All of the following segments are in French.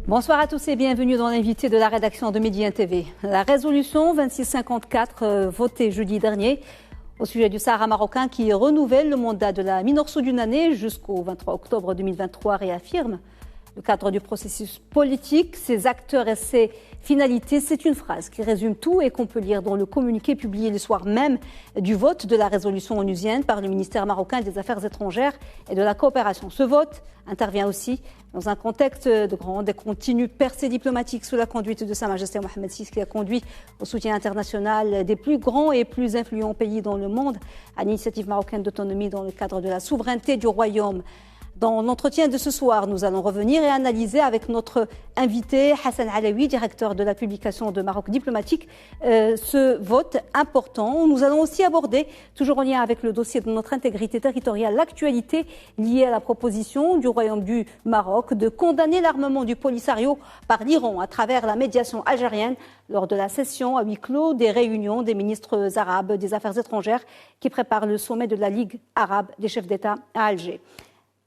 Bonsoir à tous et bienvenue dans l'invité de la rédaction de Médien TV. La résolution 2654 votée jeudi dernier au sujet du Sahara marocain qui renouvelle le mandat de la Minor-Soudanais jusqu'au 23 octobre 2023 réaffirme le cadre du processus politique, ses acteurs et ses finalités. C'est une phrase qui résume tout et qu'on peut lire dans le communiqué publié le soir même du vote de la résolution onusienne par le ministère marocain des Affaires étrangères et de la coopération. Ce vote intervient aussi dans un contexte de grande et continue percée diplomatique sous la conduite de Sa Majesté Mohamed VI qui a conduit au soutien international des plus grands et plus influents pays dans le monde à l'initiative marocaine d'autonomie dans le cadre de la souveraineté du royaume. Dans l'entretien de ce soir, nous allons revenir et analyser avec notre invité Hassan Alaoui, directeur de la publication de Maroc Diplomatique, ce vote important. Nous allons aussi aborder, toujours en lien avec le dossier de notre intégrité territoriale, l'actualité liée à la proposition du Royaume du Maroc de condamner l'armement du Polisario par l'Iran à travers la médiation algérienne lors de la session à huis clos des réunions des ministres arabes des Affaires étrangères qui préparent le sommet de la Ligue arabe des chefs d'État à Alger.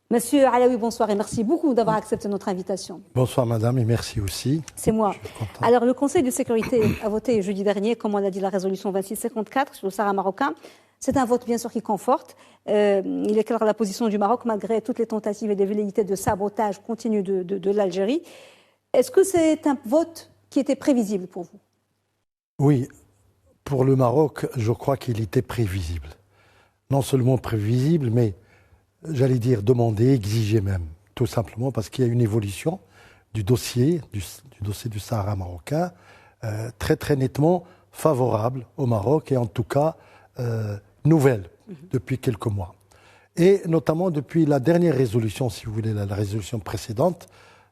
Monsieur Alaoui, bonsoir et merci beaucoup d'avoir accepté notre invitation. Bonsoir madame et merci aussi. C'est moi. Alors le Conseil de sécurité a voté jeudi dernier, comme on l'a dit, la résolution 2654 sur le Sahara marocain. C'est un vote bien sûr qui conforte. Il éclaire la position du Maroc malgré toutes les tentatives et des velléités de sabotage continu de l'Algérie. Est-ce que c'est un vote qui était prévisible pour vous? Oui, pour le Maroc, je crois qu'il était prévisible. Non seulement prévisible, mais j'allais dire demander, exiger même, tout simplement parce qu'il y a une évolution du dossier du Sahara marocain, très très nettement favorable au Maroc et en tout cas nouvelle depuis quelques mois. Et notamment depuis la dernière résolution, si vous voulez, la résolution précédente,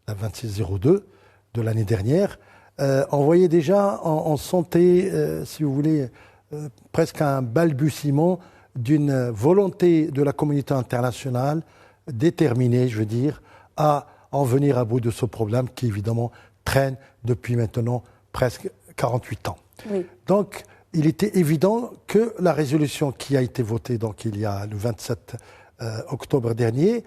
la 2602 de l'année dernière, on voyait déjà, on sentait, si vous voulez, presque un balbutiement d'une volonté de la communauté internationale déterminée, je veux dire, à en venir à bout de ce problème qui, évidemment, traîne depuis maintenant presque 48 ans. Oui. Donc, il était évident que la résolution qui a été votée donc, il y a le 27 octobre dernier,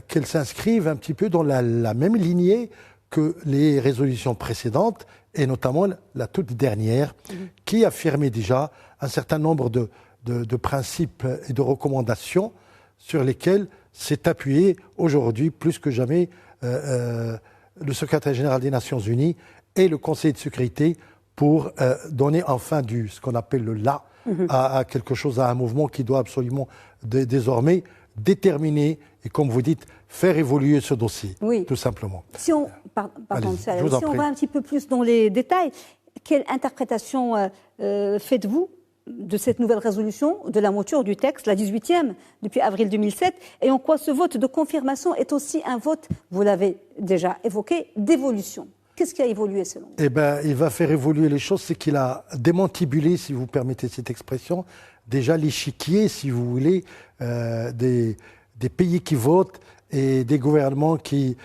qu'elle s'inscrive un petit peu dans la même lignée que les résolutions précédentes, et notamment la toute dernière, qui affirmait déjà un certain nombre de principes et de recommandations sur lesquels s'est appuyé aujourd'hui plus que jamais le secrétaire général des Nations Unies et le Conseil de sécurité pour donner enfin ce qu'on appelle le là à quelque chose, à un mouvement qui doit absolument désormais déterminer et, comme vous dites, faire évoluer ce dossier, tout simplement. Si on, si on va un petit peu plus dans les détails, quelle interprétation faites-vous de cette nouvelle résolution, de la mouture du texte, la 18e, depuis avril 2007, et en quoi ce vote de confirmation est aussi un vote, vous l'avez déjà évoqué, d'évolution. Qu'est-ce qui a évolué selon vous? Eh bien, il va faire évoluer les choses, c'est qu'il a démantibulé, si vous permettez cette expression, déjà l'échiquier, si vous voulez, des pays qui votent et des gouvernements qui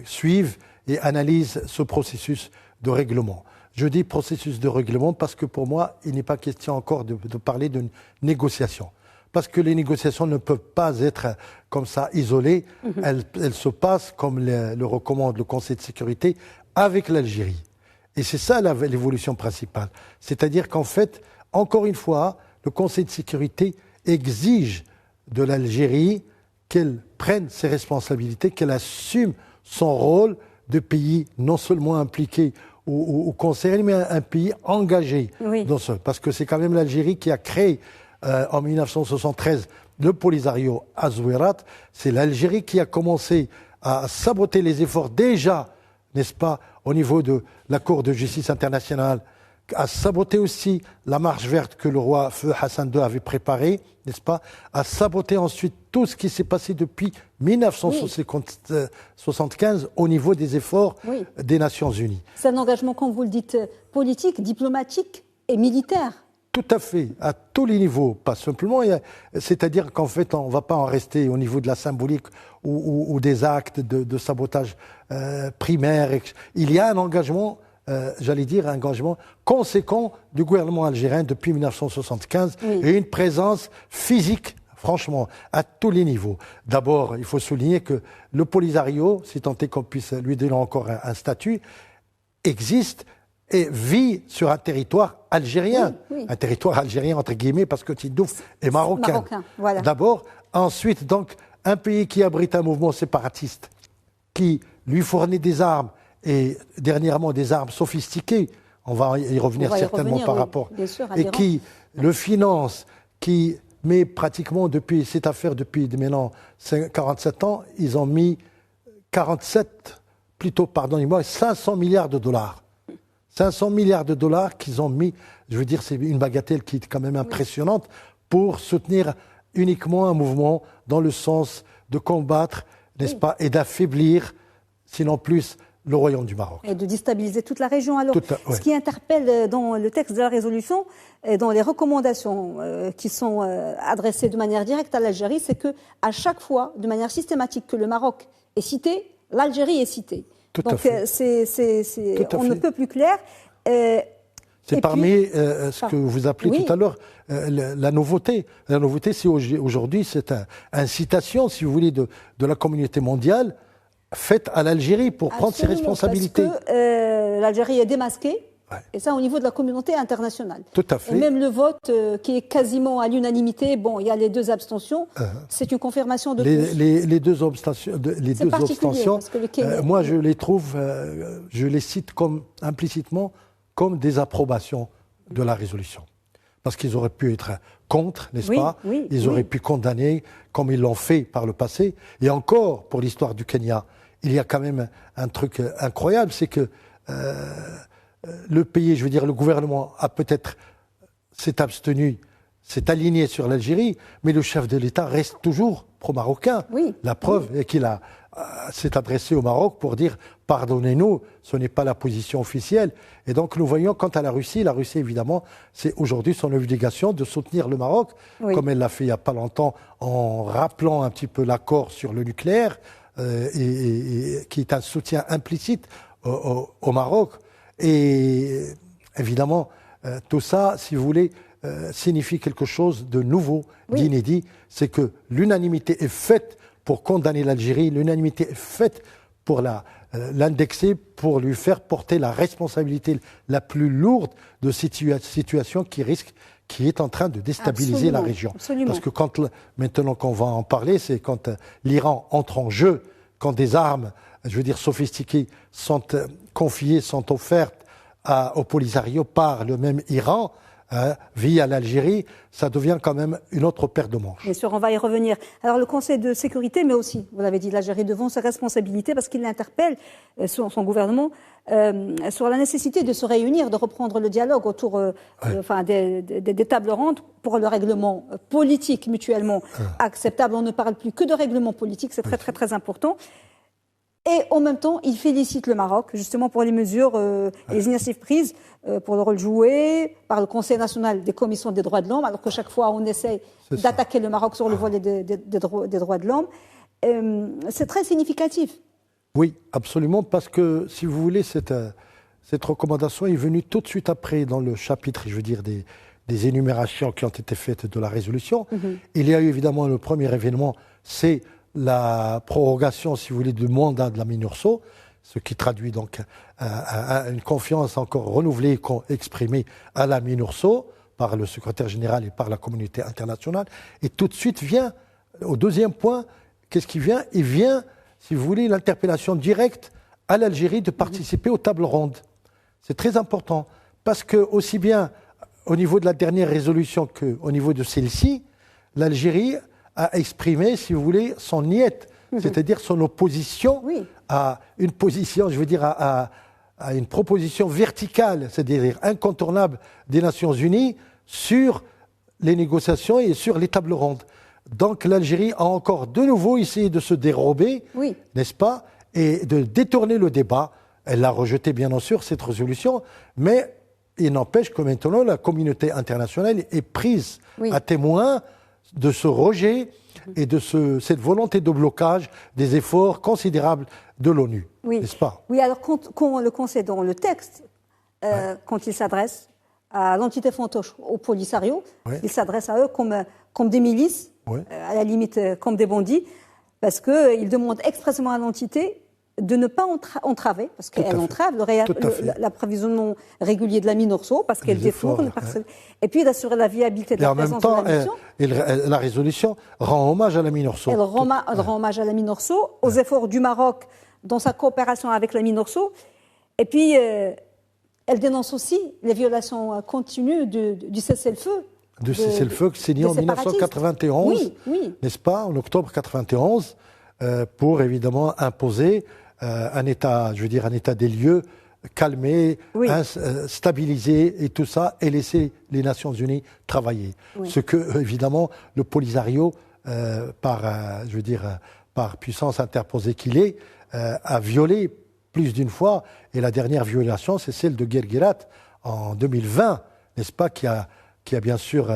suivent et analysent ce processus de règlement. Je dis processus de règlement parce que pour moi, il n'est pas question encore de parler d'une négociation. Parce que les négociations ne peuvent pas être comme ça isolées. Elles se passent, comme le recommande le Conseil de sécurité, avec l'Algérie. Et c'est ça l'évolution principale. C'est-à-dire qu'en fait, encore une fois, le Conseil de sécurité exige de l'Algérie qu'elle prenne ses responsabilités, qu'elle assume son rôle de pays non seulement impliqué ou concerné, mais un pays engagé dans ce. Parce que c'est quand même l'Algérie qui a créé en 1973 le Polisario à Zouérat. C'est l'Algérie qui a commencé à saboter les efforts déjà, n'est-ce pas, au niveau de la Cour de justice internationale, à saboter aussi la marche verte que le roi Feu Hassan II avait préparée, n'est-ce pas, à saboter ensuite tout ce qui s'est passé depuis 1975 au niveau des efforts des Nations Unies. C'est un engagement, comme vous le dites, politique, diplomatique et militaire. Tout à fait, à tous les niveaux, pas simplement. C'est-à-dire qu'en fait, on ne va pas en rester au niveau de la symbolique ou des actes de sabotage primaire. Il y a un engagement, j'allais dire, un engagement conséquent du gouvernement algérien depuis 1975 et une présence physique franchement, à tous les niveaux. D'abord, il faut souligner que le Polisario, si tant est qu'on puisse lui donner encore un statut, existe et vit sur un territoire algérien. Oui. Un territoire algérien, entre guillemets, parce que Tindouf est marocain. Voilà. D'abord. Ensuite, donc, un pays qui abrite un mouvement séparatiste, qui lui fournit des armes, et dernièrement des armes sophistiquées, on va y revenir certainement par rapport, bien sûr, et qui le finance, qui met pratiquement depuis cette affaire, depuis maintenant 47 ans, ils ont mis 500 milliards de dollars. 500 milliards de dollars qu'ils ont mis, je veux dire, c'est une bagatelle qui est quand même impressionnante, pour soutenir uniquement un mouvement dans le sens de combattre, n'est-ce pas, et d'affaiblir, sinon plus, le royaume du Maroc. Et de déstabiliser toute la région. Alors, ce qui interpelle dans le texte de la résolution et dans les recommandations qui sont adressées de manière directe à l'Algérie, c'est que à chaque fois, de manière systématique, que le Maroc est cité, l'Algérie est citée. Donc, on ne peut plus clair. C'est parmi ce que vous appelez tout à l'heure la nouveauté. La nouveauté, c'est aujourd'hui, c'est une incitation, si vous voulez, de la communauté mondiale faite à l'Algérie pour prendre ses responsabilités. Parce que l'Algérie est démasquée, et ça au niveau de la communauté internationale. Tout à fait. Et même le vote qui est quasiment à l'unanimité, bon, il y a les 2 abstentions, c'est une confirmation de plus. Les deux abstentions, moi je les trouve, je les cite implicitement comme des approbations de la résolution. Parce qu'ils auraient pu être contre, n'est-ce pas ? Ils auraient pu condamner, comme ils l'ont fait par le passé. Et encore, pour l'histoire du Kenya, il y a quand même un truc incroyable, c'est que le pays, je veux dire, le gouvernement a peut-être s'est abstenu, s'est aligné sur l'Algérie, mais le chef de l'État reste toujours pro-marocain. La preuve est qu'il s'est adressé au Maroc pour dire « pardonnez-nous, ce n'est pas la position officielle ». Et donc nous voyons, quant à la Russie évidemment, c'est aujourd'hui son obligation de soutenir le Maroc, comme elle l'a fait il n'y a pas longtemps, en rappelant un petit peu l'accord sur le nucléaire, et qui est un soutien implicite au Maroc. Et évidemment, tout ça, si vous voulez, signifie quelque chose de nouveau, d'inédit, c'est que l'unanimité est faite pour condamner l'Algérie, l'unanimité est faite pour l'indexer, pour lui faire porter la responsabilité la plus lourde de cette situation qui est en train de déstabiliser la région. Parce que maintenant qu'on va en parler, c'est quand l'Iran entre en jeu, quand des armes, je veux dire sophistiquées, sont confiées, sont offertes au Polisario par le même Iran, via l'Algérie, ça devient quand même une autre paire de manches. Bien sûr, on va y revenir. Alors le Conseil de sécurité, mais aussi, vous l'avez dit, l'Algérie devant ses responsabilités, parce qu'il interpelle son gouvernement sur la nécessité de se réunir, de reprendre le dialogue autour des tables rondes pour le règlement politique mutuellement acceptable. On ne parle plus que de règlement politique, c'est très très très important. Et en même temps, il félicite le Maroc, justement, pour les mesures et les initiatives prises, pour le rôle joué par le Conseil national des commissions des droits de l'homme, alors que chaque fois, on essaie d'attaquer le Maroc sur le volet des droits de l'homme. C'est très significatif. Oui, absolument, parce que, si vous voulez, cette recommandation est venue tout de suite après, dans le chapitre, je veux dire, des énumérations qui ont été faites de la résolution. Il y a eu évidemment le premier événement, c'est la prorogation, si vous voulez, du mandat de la MINURSO, ce qui traduit donc une confiance encore renouvelée, exprimée à la MINURSO par le secrétaire général et par la communauté internationale. Et tout de suite vient, au deuxième point, qu'est-ce qui vient ? Il vient, si vous voulez, l'interpellation directe à l'Algérie de participer aux tables rondes. C'est très important, parce que aussi bien au niveau de la dernière résolution qu'au niveau de celle-ci, l'Algérie a exprimé, si vous voulez, son niet, c'est-à-dire son opposition à une position, je veux dire, à une proposition verticale, c'est-à-dire incontournable des Nations Unies sur les négociations et sur les tables rondes. Donc l'Algérie a encore de nouveau essayé de se dérober, n'est-ce pas, et de détourner le débat. Elle a rejeté, bien sûr, cette résolution, mais il n'empêche que maintenant la communauté internationale est prise à témoin de ce rejet et de cette volonté de blocage des efforts considérables de l'ONU, n'est-ce pas ? Oui, alors quand le Conseil, dans le texte, quand il s'adresse à l'entité fantoche, au Polisario. Oui. Il s'adresse à eux comme des milices, Oui. à la limite comme des bandits, parce qu'il demande expressément à l'entité de ne pas entraver, parce qu'elle entrave l'approvisionnement régulier de la Minorso, parce qu'elle détourne, et puis d'assurer la viabilité de la présence de la mission. Et la résolution rend hommage à la Minorso. Elle rend hommage à la Minorso, aux efforts du Maroc dans sa coopération avec la Minorso, et puis elle dénonce aussi les violations continues du cessez-le-feu. Du cessez-le-feu signé en 1991, n'est-ce pas, en octobre 1991, pour évidemment imposer un état des lieux calmé, stabilisé et tout ça, et laisser les Nations Unies travailler. Oui. Ce que, évidemment, le Polisario, par puissance interposée qu'il est, a violé plus d'une fois. Et la dernière violation, c'est celle de Guerguerat en 2020, n'est-ce pas, qui a bien sûr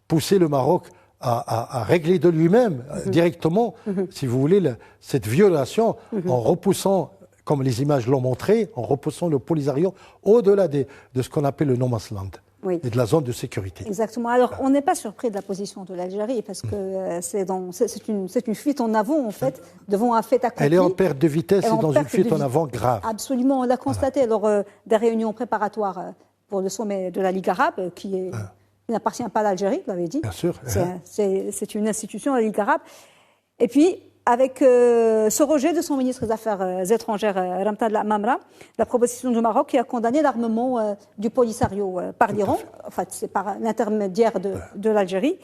poussé le Maroc à régler de lui-même directement, si vous voulez, cette violation en repoussant, comme les images l'ont montré, en repoussant le Polisario au-delà de ce qu'on appelle le no man's land et de la zone de sécurité. Exactement. Alors, on n'est pas surpris de la position de l'Algérie parce que c'est une fuite en avant, en fait, devant un fait accompli. Elle est en perte de vitesse et dans une fuite en avant grave. Absolument. On l'a constaté lors des réunions préparatoires pour le sommet de la Ligue arabe, qui n'appartient pas à l'Algérie, vous l'avez dit. Bien sûr. C'est une institution, la Ligue arabe. Et puis, avec ce rejet de son ministre des Affaires étrangères, Ramtane Lamamra, la proposition du Maroc qui a condamné l'armement du Polisario par l'Iran, enfin, c'est par l'intermédiaire de l'Algérie,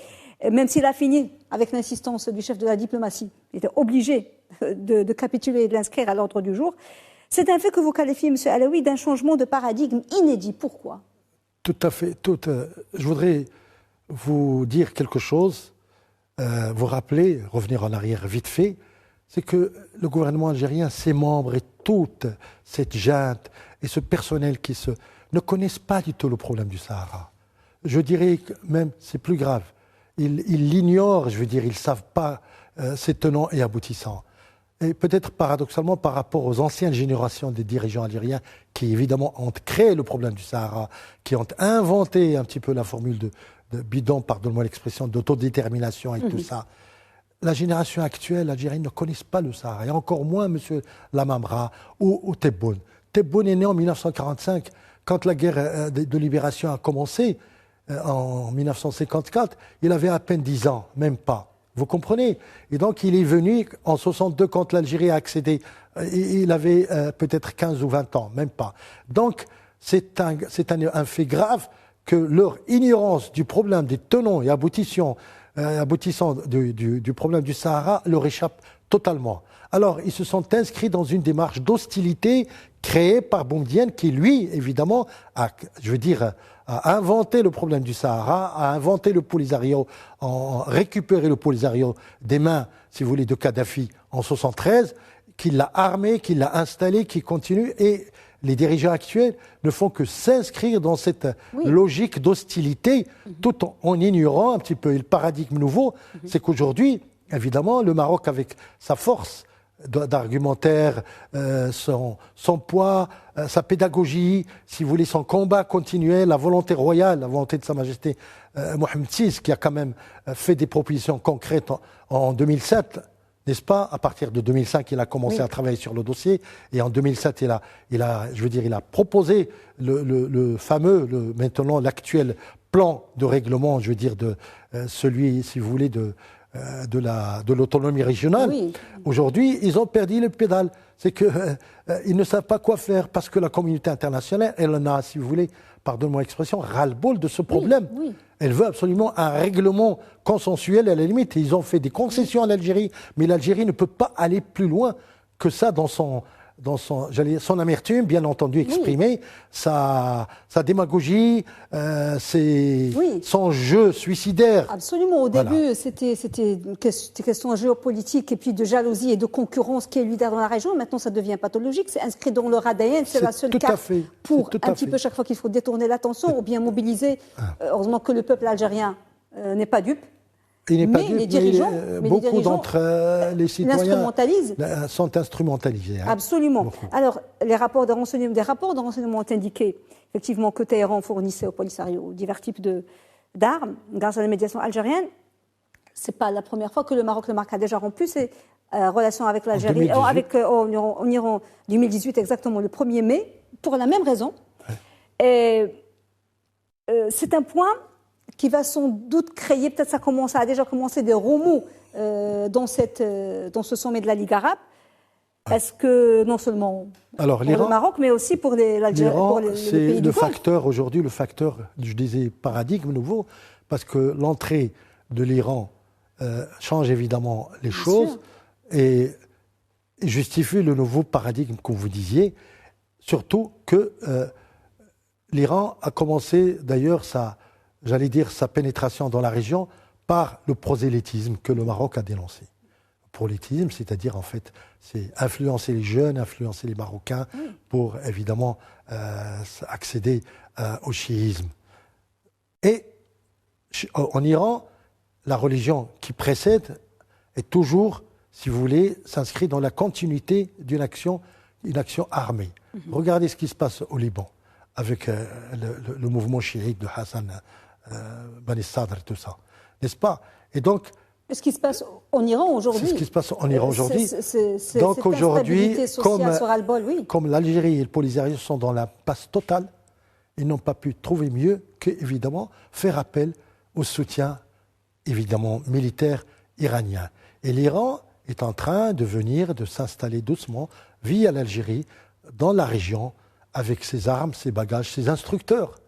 même s'il a fini avec l'insistance du chef de la diplomatie. Il était obligé de capituler et de l'inscrire à l'ordre du jour. C'est un fait que vous qualifiez, M. Alaoui, d'un changement de paradigme inédit. Pourquoi ? Tout à fait. Je voudrais vous dire quelque chose, vous rappeler, revenir en arrière vite fait, c'est que le gouvernement algérien, ses membres et toute cette junte et ce personnel ne connaissent pas du tout le problème du Sahara. Je dirais que même, c'est plus grave, ils l'ignorent, ils ne savent pas ses tenants et aboutissants. Et peut-être paradoxalement par rapport aux anciennes générations des dirigeants algériens qui évidemment ont créé le problème du Sahara, qui ont inventé un petit peu la formule de bidon, pardonne-moi l'expression, d'autodétermination et tout ça. La génération actuelle algérienne ne connaissent pas le Sahara, et encore moins M. Lamamra ou Tebboune. Tebboune est né en 1945, quand la guerre de libération a commencé, en 1954, il avait à peine 10 ans, même pas. Vous comprenez? Et donc, il est venu en 62 quand l'Algérie a accédé. Il avait peut-être 15 ou 20 ans, même pas. Donc, c'est un fait grave que leur ignorance du problème des tenants et aboutissants du problème du Sahara leur échappe totalement. Alors, ils se sont inscrits dans une démarche d'hostilité créée par Boumedienne qui, lui, évidemment, a inventé le problème du Sahara, a inventé le Polisario, récupéré le Polisario des mains, si vous voulez, de Kadhafi en 1973, qui l'a armé, qui l'a installé, qui continue. Et les dirigeants actuels ne font que s'inscrire dans cette logique d'hostilité, tout en ignorant un petit peu. Et le paradigme nouveau, c'est qu'aujourd'hui, évidemment, le Maroc, avec sa force d'argumentaire, son poids, sa pédagogie, si vous voulez, son combat continuel, la volonté royale, la volonté de Sa Majesté Mohamed VI, qui a quand même fait des propositions concrètes en 2007, n'est-ce pas? À partir de 2005, il a commencé à travailler sur le dossier, et en 2007, il a proposé le fameux, maintenant l'actuel plan de règlement, celui, si vous voulez, de l'autonomie régionale. Oui. Aujourd'hui, ils ont perdu le pédale. C'est qu'ils ne savent pas quoi faire parce que la communauté internationale, elle en a, si vous voulez, pardonnez-moi l'expression, ras-le-bol de ce problème. Oui. Elle veut absolument un règlement consensuel à la limite. Ils ont fait des concessions à l'Algérie, mais l'Algérie ne peut pas aller plus loin que ça dans son amertume, bien entendu, exprimée, sa démagogie, son jeu suicidaire. Absolument. Au début, c'était question géopolitique et puis de jalousie et de concurrence qui est lui dans la région. Maintenant, ça devient pathologique. C'est inscrit dans leur ADN. C'est la seule carte pour un petit peu chaque fois qu'il faut détourner l'attention ou bien mobiliser. Heureusement que le peuple algérien n'est pas dupe. Il n'est pas mais dupe, les dirigeants, beaucoup d'entre les citoyens sont instrumentalisés. Hein. Absolument. Beaucoup. Alors, des rapports de renseignement ont indiqué effectivement que Téhéran fournissait au Polisario divers types d'armes grâce à la médiation algérienne. Ce n'est pas la première fois que le Maroc a déjà rompu ses relations avec l'Algérie, en Iran 2018 exactement, le 1er mai, pour la même raison. Ouais. C'est un point qui va sans doute créer, peut-être ça a déjà commencé des remous dans ce sommet de la Ligue arabe, parce que non seulement pour le Maroc, mais aussi pour l'Algérie, pour les pays du Golfe. Aujourd'hui, le facteur, je disais, paradigme nouveau, parce que l'entrée de l'Iran change évidemment les choses et justifie le nouveau paradigme, comme vous disiez, surtout que l'Iran a commencé d'ailleurs sa pénétration dans la région par le prosélytisme que le Maroc a dénoncé. Le prosélytisme, c'est-à-dire en fait, c'est influencer les jeunes, influencer les Marocains pour évidemment accéder au chiisme. Et en Iran, la religion qui précède est toujours, si vous voulez, s'inscrit dans la continuité d'une action armée. Regardez ce qui se passe au Liban avec le mouvement chiite de Hassan Bani Sadr, tout ça, n'est-ce pas? Et donc, ce qui se passe en Iran aujourd'hui. C'est ce qui se passe en Iran aujourd'hui. Donc aujourd'hui, comme l'Algérie et le Polisario sont dans l'impasse totale, ils n'ont pas pu trouver mieux que, évidemment, faire appel au soutien, évidemment, militaire iranien. Et l'Iran est en train de s'installer doucement via l'Algérie dans la région avec ses armes, ses bagages, ses instructeurs.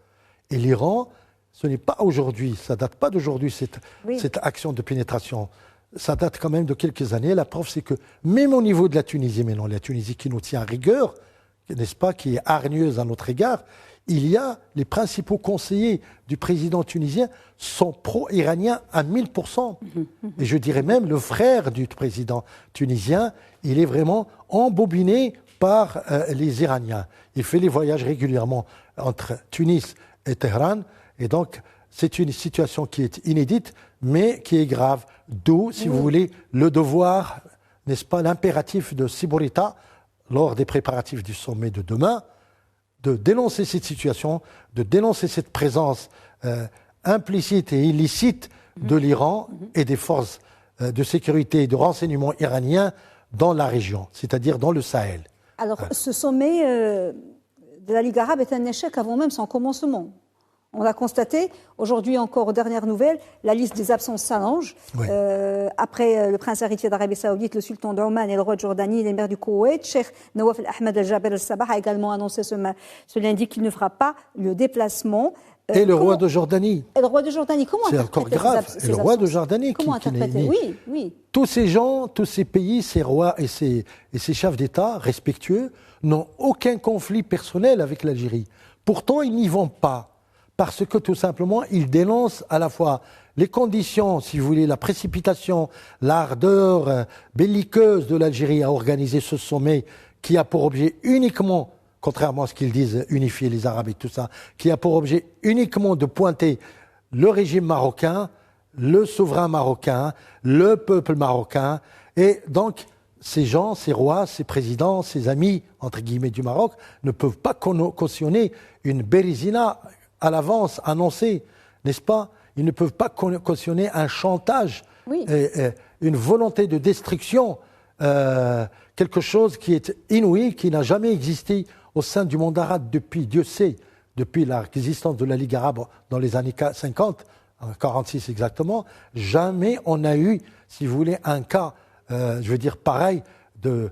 Et l'Iran, ce n'est pas aujourd'hui, ça ne date pas d'aujourd'hui cette action de pénétration. Ça date quand même de quelques années. La preuve, c'est que même au niveau de la Tunisie, mais non, la Tunisie qui nous tient à rigueur, n'est-ce pas, qui est hargneuse à notre égard, il y a les principaux conseillers du président tunisien sont pro-iraniens à 1000%. Et je dirais même le frère du président tunisien, il est vraiment embobiné par les Iraniens. Il fait les voyages régulièrement entre Tunis et Téhéran. Et donc, c'est une situation qui est inédite, mais qui est grave. D'où, si vous voulez, le devoir, n'est-ce pas, l'impératif de Siborita, lors des préparatifs du sommet de demain, de dénoncer cette situation, de dénoncer cette présence implicite et illicite de l'Iran et des forces de sécurité et de renseignement iraniens dans la région, c'est-à-dire dans le Sahel. Alors, ce sommet de la Ligue arabe est un échec avant même son commencement. On l'a constaté, aujourd'hui encore, aux dernières nouvelles, la liste des absences s'allonge. Oui. Après le prince héritier d'Arabie Saoudite, le sultan d'Oman et le roi de Jordanie, l'émir du Koweït, Cheikh Nawaf al-Ahmed al-Jaber al-Sabah a également annoncé ce lundi qu'il ne fera pas le déplacement. Et le roi de Jordanie. Et le roi de Jordanie, comment c'est encore grave. Et le roi de Jordanie comment interpréter? Oui. Tous ces gens, tous ces pays, ces rois et ces chefs d'État respectueux n'ont aucun conflit personnel avec l'Algérie. Pourtant, ils n'y vont pas. Parce que tout simplement, ils dénoncent à la fois les conditions, si vous voulez, la précipitation, l'ardeur belliqueuse de l'Algérie à organiser ce sommet qui a pour objet uniquement, contrairement à ce qu'ils disent, unifier les Arabes et tout ça, qui a pour objet uniquement de pointer le régime marocain, le souverain marocain, le peuple marocain. Et donc, ces gens, ces rois, ces présidents, ces amis, entre guillemets, du Maroc, ne peuvent pas cautionner une bérésina à l'avance annoncé, n'est-ce pas? Ils ne peuvent pas cautionner un chantage, une volonté de destruction, quelque chose qui est inouï, qui n'a jamais existé au sein du monde arabe depuis, Dieu sait, depuis l'existence de la Ligue arabe dans les années 50, en 46 exactement. Jamais on a eu, si vous voulez, un cas, je veux dire, pareil, de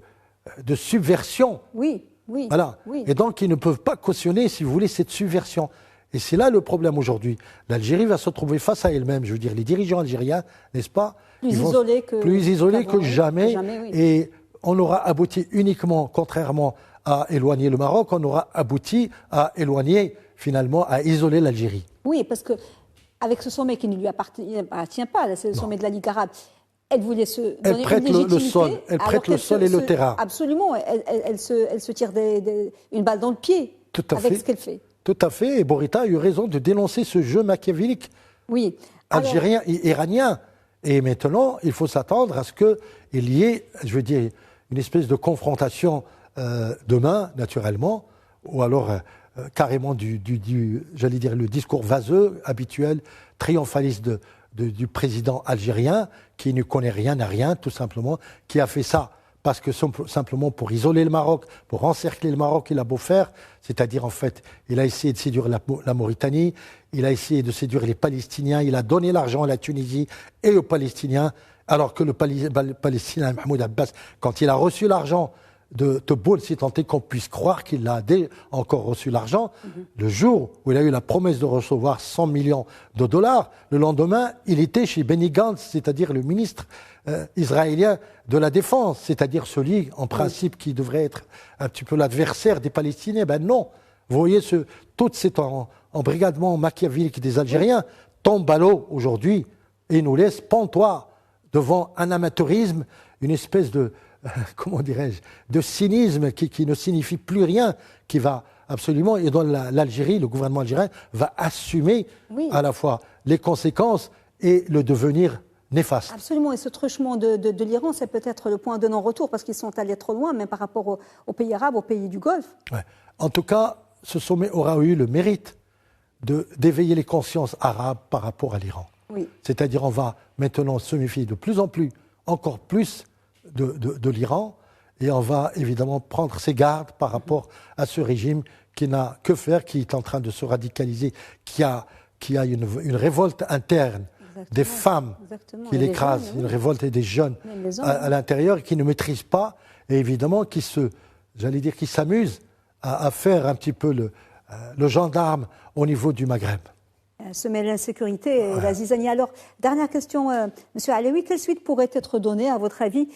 subversion. Oui. Voilà. Oui. Et donc, ils ne peuvent pas cautionner, si vous voulez, cette subversion. Et c'est là le problème aujourd'hui. L'Algérie va se trouver face à elle-même. Je veux dire, les dirigeants algériens, n'est-ce pas? Plus isolés que jamais. Oui. Et on aura abouti uniquement, contrairement à éloigner le Maroc, on aura abouti à éloigner, finalement, à isoler l'Algérie. Oui, parce que avec ce sommet qui ne lui appartient pas, c'est le sommet de la Ligue arabe, elle voulait se donner une légitimité. Elle prête le sol et le terrain. Absolument. Elle se tire une balle dans le pied avec ce qu'elle fait. Tout à fait, et Bourita a eu raison de dénoncer ce jeu machiavélique algérien et iranien. Et maintenant, il faut s'attendre à ce qu'il y ait, je veux dire, une espèce de confrontation demain, naturellement, ou alors carrément j'allais dire, le discours vaseux, habituel, triomphaliste du président algérien, qui ne connaît rien à rien, tout simplement, qui a fait ça parce que simplement pour isoler le Maroc, pour encercler le Maroc, il a beau faire, c'est-à-dire en fait, il a essayé de séduire la Mauritanie, il a essayé de séduire les Palestiniens, il a donné l'argent à la Tunisie et aux Palestiniens, alors que le Palestinien Mahmoud Abbas, quand il a reçu l'argent de Tebboune, si tant est qu'on puisse croire qu'il a encore reçu l'argent, le jour où il a eu la promesse de recevoir 100 millions de dollars, le lendemain, il était chez Benny Gantz, c'est-à-dire le ministre israélien de la Défense, c'est-à-dire celui, en principe, qui devrait être un petit peu l'adversaire des Palestiniens. Ben non, vous voyez, tout cet embrigadement machiavélique des Algériens tombe à l'eau aujourd'hui et nous laisse pantois devant un amateurisme, une espèce de, comment dirais-je, de cynisme qui ne signifie plus rien, qui va absolument, et dont l'Algérie, le gouvernement algérien, va assumer à la fois les conséquences et le devenir néfaste. Absolument, et ce truchement de l'Iran, c'est peut-être le point de non-retour, parce qu'ils sont allés trop loin, même par rapport aux pays arabes, aux pays du Golfe. Ouais. En tout cas, ce sommet aura eu le mérite d'éveiller les consciences arabes par rapport à l'Iran. Oui. C'est-à-dire on va maintenant se méfier de plus en plus, encore plus de l'Iran, et on va évidemment prendre ses gardes par rapport à ce régime qui n'a que faire, qui est en train de se radicaliser, qui a une révolte interne. Exactement. Des femmes qui l'écrasent, une révolte des jeunes à l'intérieur et qui ne maîtrisent pas, et évidemment qui s'amusent à faire un petit peu le gendarme au niveau du Maghreb. Semer l'insécurité et la zizanie. Alors, dernière question, Monsieur Alaoui, quelle suite pourrait être donnée, à votre avis,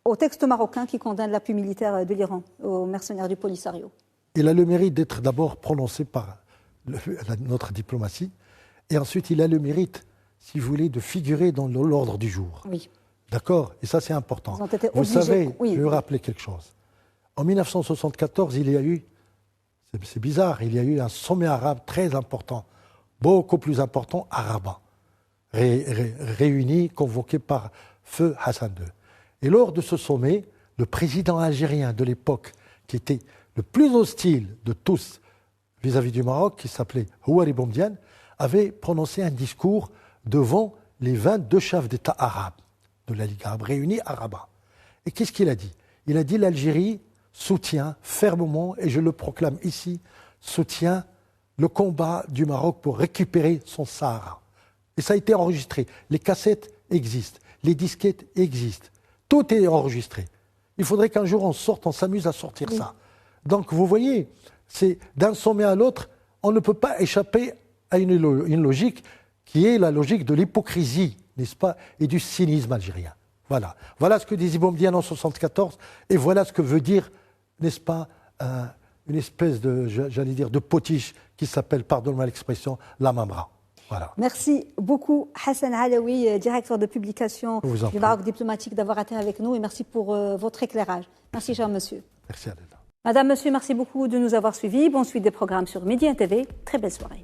au texte marocain qui condamne l'appui militaire de l'Iran aux mercenaires du Polisario? Il a le mérite d'être d'abord prononcé par notre diplomatie, et ensuite il a le mérite, si vous voulez, de figurer dans l'ordre du jour. Oui. D'accord? Et ça, c'est important. Ils ont été vous obligés. savez, oui. je vais vous rappeler quelque chose. En 1974, il y a eu, c'est bizarre, il y a eu un sommet arabe très important, beaucoup plus important à Rabat, réuni, convoqué par Feu Hassan II. Et lors de ce sommet, le président algérien de l'époque, qui était le plus hostile de tous vis-à-vis du Maroc, qui s'appelait Houari Boumedienne, avait prononcé un discours devant les 22 chefs d'État arabes de la Ligue arabe réunis à Rabat. Et qu'est-ce qu'il a dit? Il a dit l'Algérie soutient fermement, et je le proclame ici, soutient le combat du Maroc pour récupérer son Sahara. Et ça a été enregistré. Les cassettes existent, les disquettes existent. Tout est enregistré. Il faudrait qu'un jour on sorte, on s'amuse à sortir ça. Donc vous voyez, c'est d'un sommet à l'autre, on ne peut pas échapper à une logique qui est la logique de l'hypocrisie, n'est-ce pas, et du cynisme algérien. Voilà. Voilà ce que disait Boumedienne en 1974, et voilà ce que veut dire, n'est-ce pas, une espèce de, j'allais dire, de potiche qui s'appelle, pardonne-moi l'expression, la Mamra. Voilà. Merci beaucoup Hassan Alaoui, directeur de publication du Maroc diplomatique, d'avoir été avec nous, et merci pour votre éclairage. Merci, cher monsieur. Merci, Adela. Madame, monsieur, merci beaucoup de nous avoir suivis. Bonne suite des programmes sur Média TV. Très belle soirée.